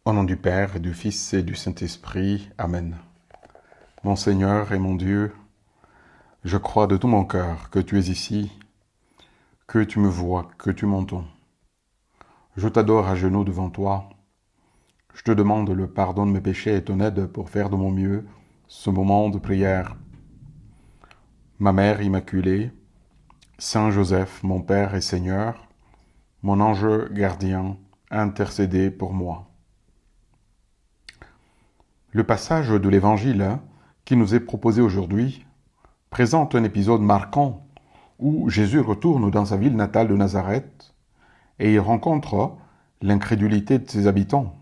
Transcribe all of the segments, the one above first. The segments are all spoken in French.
Au nom du Père, et du Fils, et du Saint-Esprit. Amen. Mon Seigneur et mon Dieu, je crois de tout mon cœur que tu es ici, que tu me vois, que tu m'entends. Je t'adore à genoux devant toi. Je te demande le pardon de mes péchés et ton aide pour faire de mon mieux ce moment de prière. Ma Mère Immaculée, Saint Joseph, mon Père et Seigneur, mon ange gardien, intercédez pour moi. Le passage de l'Évangile qui nous est proposé aujourd'hui présente un épisode marquant où Jésus retourne dans sa ville natale de Nazareth et il rencontre l'incrédulité de ses habitants.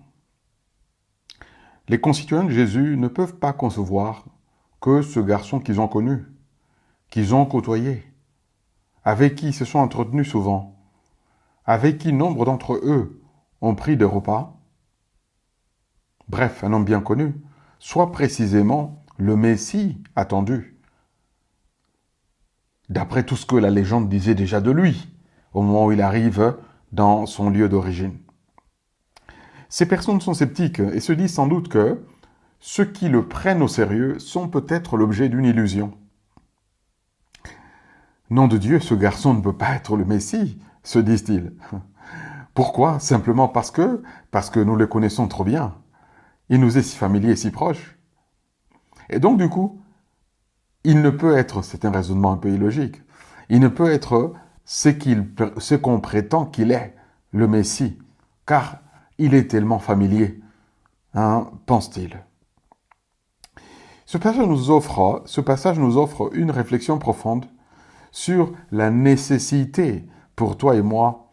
Les concitoyens de Jésus ne peuvent pas concevoir que ce garçon qu'ils ont connu, qu'ils ont côtoyé, avec qui ils se sont entretenus souvent, avec qui nombre d'entre eux ont pris des repas, bref, un homme bien connu, soit précisément le Messie attendu, d'après tout ce que la légende disait déjà de lui, au moment où il arrive dans son lieu d'origine. Ces personnes sont sceptiques et se disent sans doute que ceux qui le prennent au sérieux sont peut-être l'objet d'une illusion. Nom de Dieu, ce garçon ne peut pas être le Messie, se disent-ils. Pourquoi? Simplement parce que nous le connaissons trop bien. Il nous est si familier et si proche. Et donc du coup, il ne peut être, c'est un raisonnement un peu illogique, il ne peut être ce qu'on prétend qu'il est, le Messie, car il est tellement familier, pense-t-il. Ce passage nous offre une réflexion profonde sur la nécessité pour toi et moi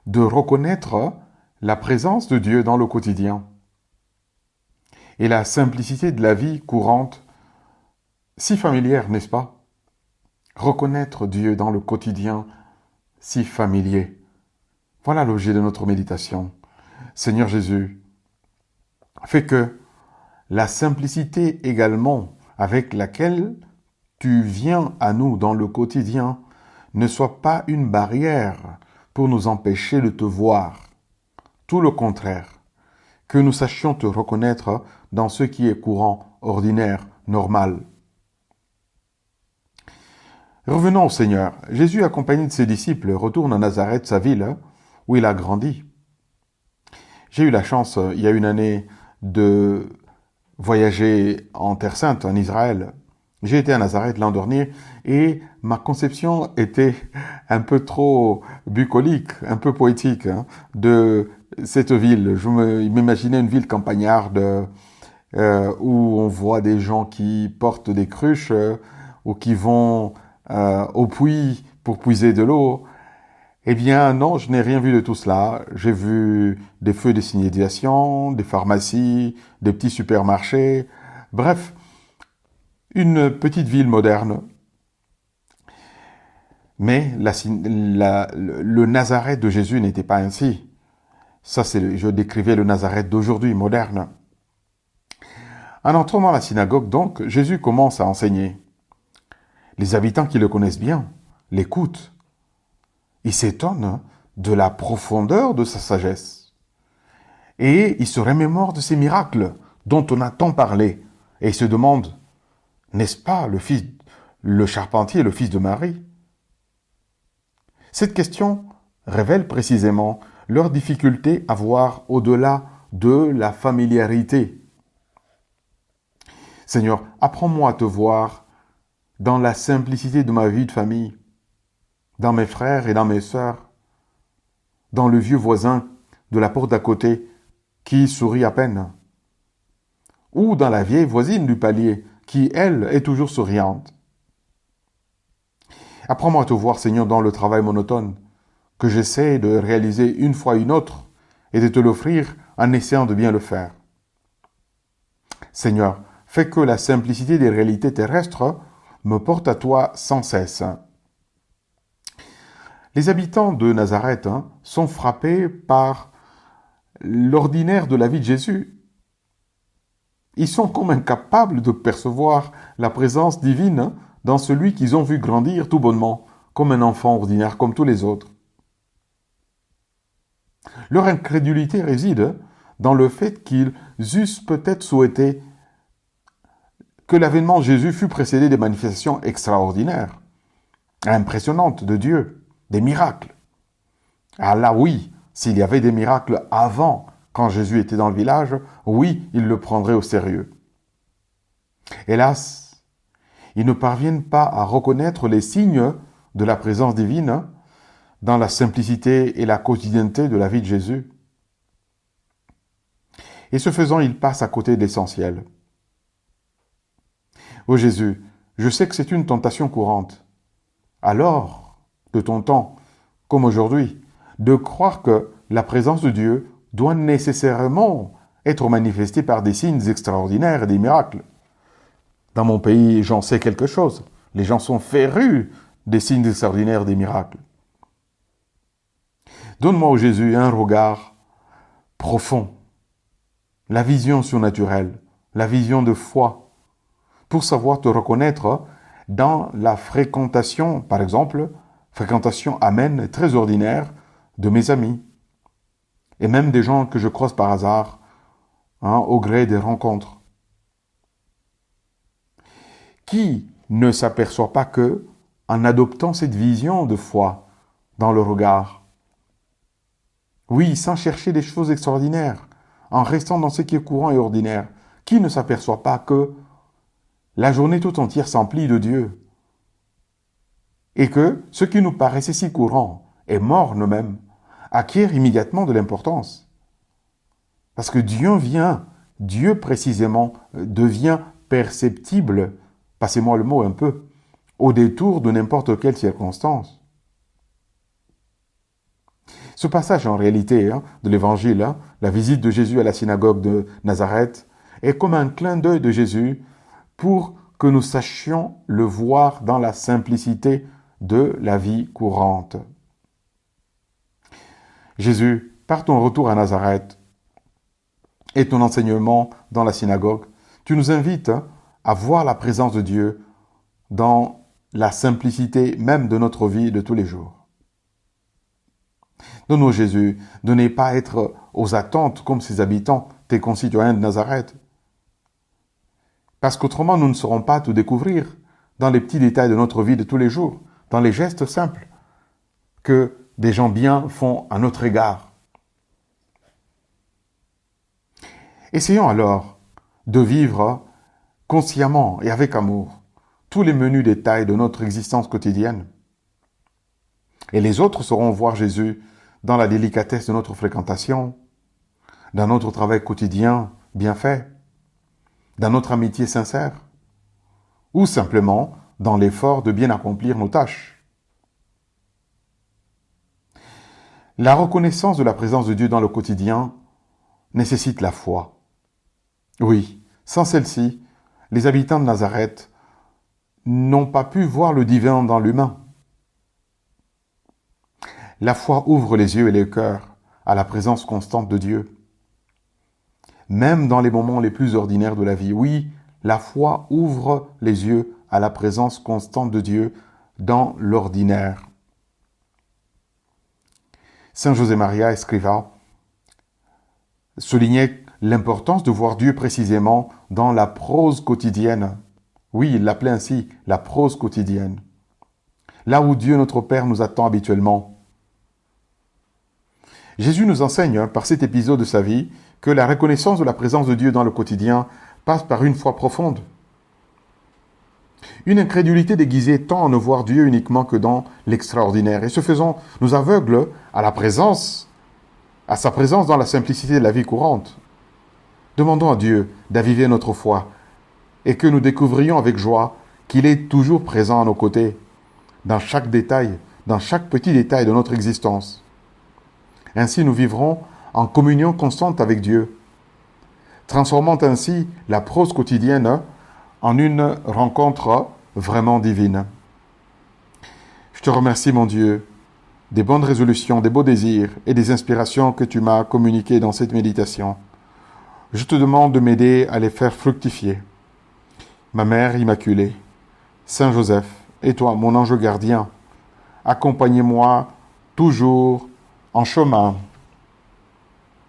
de reconnaître la présence de Dieu dans le quotidien et la simplicité de la vie courante, si familière, n'est-ce pas? Reconnaître Dieu dans le quotidien si familier. Voilà l'objet de notre méditation. Seigneur Jésus, fais que la simplicité également avec laquelle tu viens à nous dans le quotidien ne soit pas une barrière pour nous empêcher de te voir. Tout le contraire, que nous sachions te reconnaître dans ce qui est courant, ordinaire, normal. Revenons au Seigneur. Jésus, accompagné de ses disciples, retourne à Nazareth, sa ville, où il a grandi. J'ai eu la chance, il y a une année, de voyager en Terre Sainte, en Israël. J'ai été à Nazareth l'an dernier et ma conception était un peu trop bucolique, un peu poétique de cette ville. Je m'imaginais une ville campagnarde où on voit des gens qui portent des cruches ou qui vont au puits pour puiser de l'eau. Eh bien non, je n'ai rien vu de tout cela. J'ai vu des feux de signalisation, des pharmacies, des petits supermarchés, bref, une petite ville moderne. Mais le Nazareth de Jésus n'était pas ainsi. Ça, je décrivais le Nazareth d'aujourd'hui, moderne. En entrant dans la synagogue, donc, Jésus commence à enseigner. Les habitants qui le connaissent bien l'écoutent. Ils s'étonnent de la profondeur de sa sagesse. Et ils se remémorent de ces miracles dont on a tant parlé. Et ils se demandent, n'est-ce pas le charpentier, le fils de Marie? Cette question révèle précisément leur difficulté à voir au-delà de la familiarité. Seigneur, apprends-moi à te voir dans la simplicité de ma vie de famille, dans mes frères et dans mes sœurs, dans le vieux voisin de la porte d'à côté qui sourit à peine, ou dans la vieille voisine du palier qui, elle, est toujours souriante. Apprends-moi à te voir, Seigneur, dans le travail monotone que j'essaie de réaliser une fois une autre et de te l'offrir en essayant de bien le faire. Seigneur, fais que la simplicité des réalités terrestres me porte à toi sans cesse. Les habitants de Nazareth sont frappés par l'ordinaire de la vie de Jésus. Ils sont comme incapables de percevoir la présence divine dans celui qu'ils ont vu grandir tout bonnement, comme un enfant ordinaire, comme tous les autres. Leur incrédulité réside dans le fait qu'ils eussent peut-être souhaité que l'avènement de Jésus fût précédé des manifestations extraordinaires, impressionnantes de Dieu, des miracles. Ah là oui, s'il y avait des miracles avant, quand Jésus était dans le village, oui, ils le prendraient au sérieux. Hélas, ils ne parviennent pas à reconnaître les signes de la présence divine dans la simplicité et la quotidienneté de la vie de Jésus. Et ce faisant, ils passent à côté de l'essentiel. Ô Jésus, je sais que c'est une tentation courante. Alors, de ton temps, comme aujourd'hui, de croire que la présence de Dieu doit nécessairement être manifestée par des signes extraordinaires et des miracles. Dans mon pays, j'en sais quelque chose. Les gens sont férus des signes extraordinaires et des miracles. Donne-moi, ô Jésus, un regard profond, la vision surnaturelle, la vision de foi, pour savoir te reconnaître dans la fréquentation, par exemple, fréquentation amène, très ordinaire, de mes amis, et même des gens que je croise par hasard, au gré des rencontres. Qui ne s'aperçoit pas que, en adoptant cette vision de foi dans le regard, oui, sans chercher des choses extraordinaires, en restant dans ce qui est courant et ordinaire, qui ne s'aperçoit pas que la journée tout entière s'emplit de Dieu et que ce qui nous paraissait si courant et morne même acquiert immédiatement de l'importance. Parce que Dieu précisément devient perceptible, passez-moi le mot un peu, au détour de n'importe quelle circonstance. Ce passage en réalité de l'évangile, la visite de Jésus à la synagogue de Nazareth, est comme un clin d'œil de Jésus pour que nous sachions le voir dans la simplicité de la vie courante. Jésus, par ton retour à Nazareth et ton enseignement dans la synagogue, tu nous invites à voir la présence de Dieu dans la simplicité même de notre vie de tous les jours. Donne-nous, Jésus, de ne pas être aux attentes comme ses habitants, tes concitoyens de Nazareth. Parce qu'autrement, nous ne saurons pas tout découvrir dans les petits détails de notre vie de tous les jours, dans les gestes simples que des gens bien font à notre égard. Essayons alors de vivre consciemment et avec amour tous les menus détails de notre existence quotidienne. Et les autres sauront voir Jésus dans la délicatesse de notre fréquentation, dans notre travail quotidien bien fait, dans notre amitié sincère, ou simplement dans l'effort de bien accomplir nos tâches. La reconnaissance de la présence de Dieu dans le quotidien nécessite la foi. Oui, sans celle-ci, les habitants de Nazareth n'ont pas pu voir le divin dans l'humain. La foi ouvre les yeux et les cœurs à la présence constante de Dieu. Même dans les moments les plus ordinaires de la vie, oui, la foi ouvre les yeux à la présence constante de Dieu dans l'ordinaire. Saint José Maria Escrivá soulignait l'importance de voir Dieu précisément dans la prose quotidienne. Oui, il l'appelait ainsi, la prose quotidienne. Là où Dieu notre Père nous attend habituellement. Jésus nous enseigne, par cet épisode de sa vie, que la reconnaissance de la présence de Dieu dans le quotidien passe par une foi profonde. Une incrédulité déguisée tend à ne voir Dieu uniquement que dans l'extraordinaire. Et ce faisant, nous aveugle à sa présence dans la simplicité de la vie courante. Demandons à Dieu d'aviver notre foi et que nous découvrions avec joie qu'il est toujours présent à nos côtés, dans chaque détail, dans chaque petit détail de notre existence. Ainsi, nous vivrons en communion constante avec Dieu, transformant ainsi la prose quotidienne en une rencontre vraiment divine. Je te remercie, mon Dieu, des bonnes résolutions, des beaux désirs et des inspirations que tu m'as communiquées dans cette méditation. Je te demande de m'aider à les faire fructifier. Ma Mère Immaculée, Saint Joseph, et toi, mon ange gardien, accompagnez-moi toujours en chemin.